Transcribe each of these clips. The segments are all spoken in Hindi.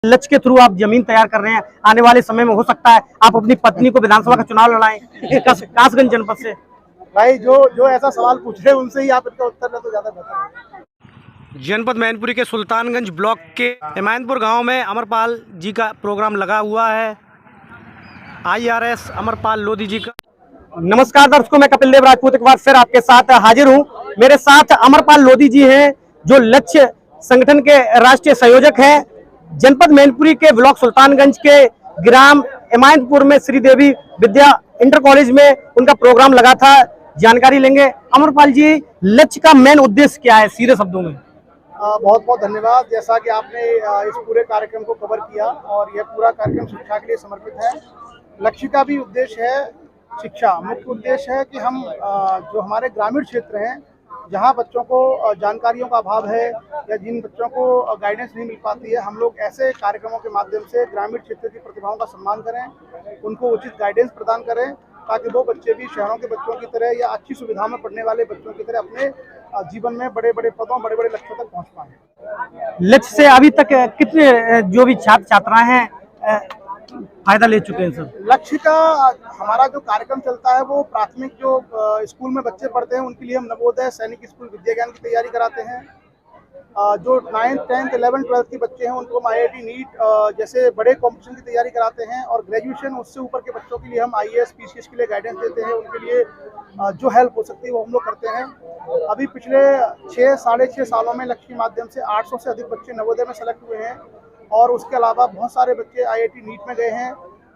लक्ष्य के थ्रू आप जमीन तैयार कर रहे हैं, आने वाले समय में हो सकता है आप अपनी पत्नी को विधानसभा का चुनाव लड़ाएं कासगंज जनपद से। भाई जो ऐसा सवाल पूछ रहे हैं उनसे ही आप इसका उत्तर दें तो ज्यादा बेहतर है। जनपद मैनपुरी के सुल्तानगंज ब्लॉक के इमानपुर गांव में अमरपाल जी का प्रोग्राम लगा हुआ है। IRS अमरपाल लोधी जी का। नमस्कार दर्शकों, मैं कपिल देव राजपूत एक बार फिर आपके साथ हाजिर हूं। मेरे साथ अमरपाल लोधी जी हैं जो लक्ष्य संगठन के राष्ट्रीय संयोजक हैं। जनपद मैनपुरी के ब्लॉक सुल्तानगंज के ग्राम इमानपुर में श्री देवी विद्या इंटर कॉलेज में उनका प्रोग्राम लगा था। जानकारी लेंगे। अमरपाल जी, लक्ष्य का मेन उद्देश्य क्या है सीधे शब्दों में? बहुत बहुत धन्यवाद। जैसा कि आपने इस पूरे कार्यक्रम को कवर किया और यह पूरा कार्यक्रम शिक्षा के लिए समर्पित है। लक्ष्य का भी उद्देश्य है शिक्षा। मुख्य उद्देश्य है कि हम जो हमारे ग्रामीण क्षेत्र हैं जहां बच्चों को जानकारियों का अभाव है या जिन बच्चों को गाइडेंस नहीं मिल पाती है, हम लोग ऐसे कार्यक्रमों के माध्यम से ग्रामीण क्षेत्र की प्रतिभाओं का सम्मान करें, उनको उचित गाइडेंस प्रदान करें ताकि वो बच्चे भी शहरों के बच्चों की तरह या अच्छी सुविधाओं में पढ़ने वाले बच्चों की तरह अपने जीवन में बड़े बड़े पदों, बड़े बड़े लक्ष्यों तक पहुंच पाएं। लक्ष्य से अभी तक कितने जो भी छात्र छात्राएं हैं फायदा ले चुके हैं सर? लक्ष्य का हमारा जो कार्यक्रम चलता है वो प्राथमिक जो स्कूल में बच्चे पढ़ते हैं उनके लिए हम नवोदय सैनिक स्कूल विद्या ज्ञान की तैयारी कराते हैं। जो 9th 10th 11th 12th के बच्चे हैं उनको हम IIT नीट जैसे बड़े कॉम्पिटिशन की तैयारी कराते हैं और ग्रेजुएशन उससे ऊपर के बच्चों के लिए हम IAS PCS के लिए गाइडेंस देते हैं। उनके लिए जो हेल्प हो सकती है वो हम लोग करते हैं। अभी पिछले 6-6.5 सालों में लक्ष्य के माध्यम से 800 से अधिक बच्चे नवोदय में सेलेक्ट हुए हैं और उसके अलावा बहुत सारे बच्चे IIT नीट में गए हैं।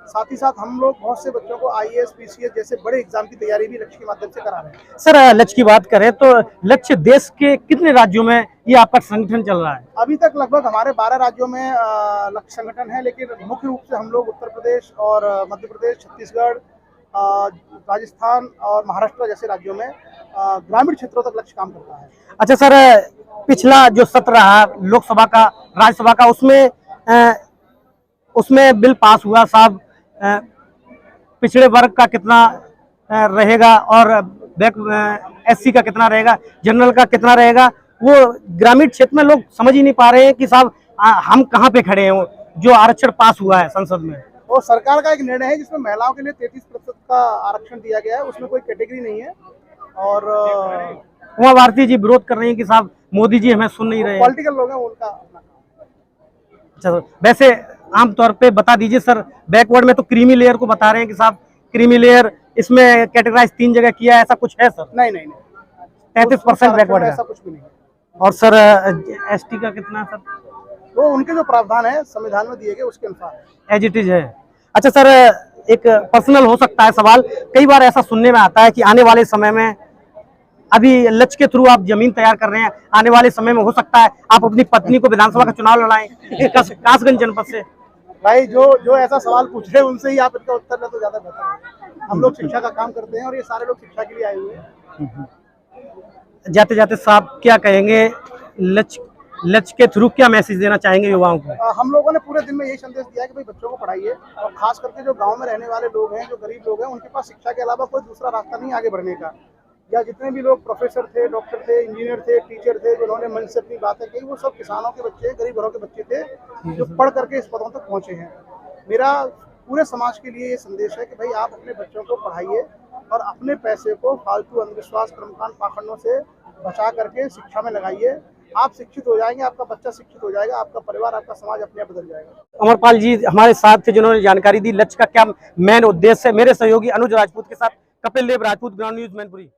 साथ ही साथ हम लोग बहुत से बच्चों को IAS PCS जैसे बड़े एग्जाम की तैयारी भी लक्ष्य के माध्यम से करा रहे हैं। सर, लक्ष्य की बात करें तो लक्ष्य देश के कितने राज्यों में ये आपका संगठन चल रहा है? अभी तक लगभग हमारे 12 राज्यों में लक्ष्य संगठन है, लेकिन मुख्य रूप से हम लोग उत्तर प्रदेश और मध्य प्रदेश, छत्तीसगढ़, राजस्थान और महाराष्ट्र जैसे राज्यों में ग्रामीण क्षेत्रों तक लक्ष्य काम करता है। अच्छा सर, पिछला जो सत्र रहा लोकसभा का, राज्यसभा का, उसमें बिल पास हुआ साहब, पिछड़े वर्ग का कितना रहेगा और SC का कितना रहेगा, जनरल का कितना रहेगा, वो ग्रामीण क्षेत्र में लोग समझ ही नहीं पा रहे हैं कि साहब हम कहाँ पे खड़े हैं। जो आरक्षण पास हुआ है संसद में, वो सरकार का एक निर्णय है जिसमें महिलाओं के लिए 33% का आरक्षण दिया गया है। उसमें कोई कैटेगरी नहीं है और उमा भारती जी विरोध कर रही है कि साहब मोदी जी हमें सुन नहीं रहे। पॉलिटिकल लोग हैं, उनका। अच्छा सर, वैसे आमतौर पे बता दीजिए सर, बैकवर्ड में तो क्रीमी लेयर को बता रहे हैं कि साहब क्रीमी लेयर इसमें कैटेगराइज 3 जगह किया है, ऐसा कुछ है सर? नहीं 33% बैकवर्ड है, ऐसा कुछ भी नहीं। और सर ST का कितना सर? वो उनके जो प्रावधान है संविधान में दिए गए उसके अनुसार एज इट इज है। अच्छा सर, एक पर्सनल हो सकता है सवाल, कई बार ऐसा सुनने में आता है कि आने वाले समय में, अभी लक्ष्य के थ्रू आप जमीन तैयार कर रहे हैं, आने वाले समय में हो सकता है आप अपनी पत्नी को विधानसभा का चुनाव लड़ाएं कासगंज जनपद से। भाई जो ऐसा सवाल पूछ रहे हैं उनसे ही आप इसका उत्तर दें तो ज्यादा बेहतर है। हम लोग शिक्षा का काम करते हैं और ये सारे लोग शिक्षा के लिए आए हुए हैं। जाते जाते साहब क्या कहेंगे, लक्ष्य के थ्रू क्या मैसेज देना चाहेंगे युवाओं को? हम लोगों ने पूरे दिन में यही संदेश दिया है कि भाई बच्चों को पढ़ाइए और खास करके जो गांव में रहने वाले लोग हैं, जो गरीब लोग हैं, उनके पास शिक्षा के अलावा कोई दूसरा रास्ता नहीं आगे बढ़ने का। या जितने भी लोग प्रोफेसर थे, डॉक्टर थे, इंजीनियर थे, टीचर थे, जिन्होंने मंच से अपनी बातें कही, वो सब किसानों के बच्चे, गरीब घरों के बच्चे थे जो पढ़ करके इस पदों तक पहुंचे हैं। मेरा पूरे समाज के लिए ये संदेश है कि भाई आप अपने बच्चों को पढ़ाइए और अपने पैसे को फालतू अंधविश्वास, कर्मकांड, पाखंडों से बचा करके शिक्षा में लगाइए। आप शिक्षित हो जाएंगे, आपका बच्चा शिक्षित हो जाएगा, आपका परिवार, आपका समाज अपने आप बदल जाएगा। अमरपाल जी हमारे साथ थे जिन्होंने जानकारी दी लक्ष्य का क्या मेन उद्देश्य है। मेरे सहयोगी अनुज राजपूत के साथ कपिल देव राजपूत, ग्राउंड न्यूज मैनपुरी।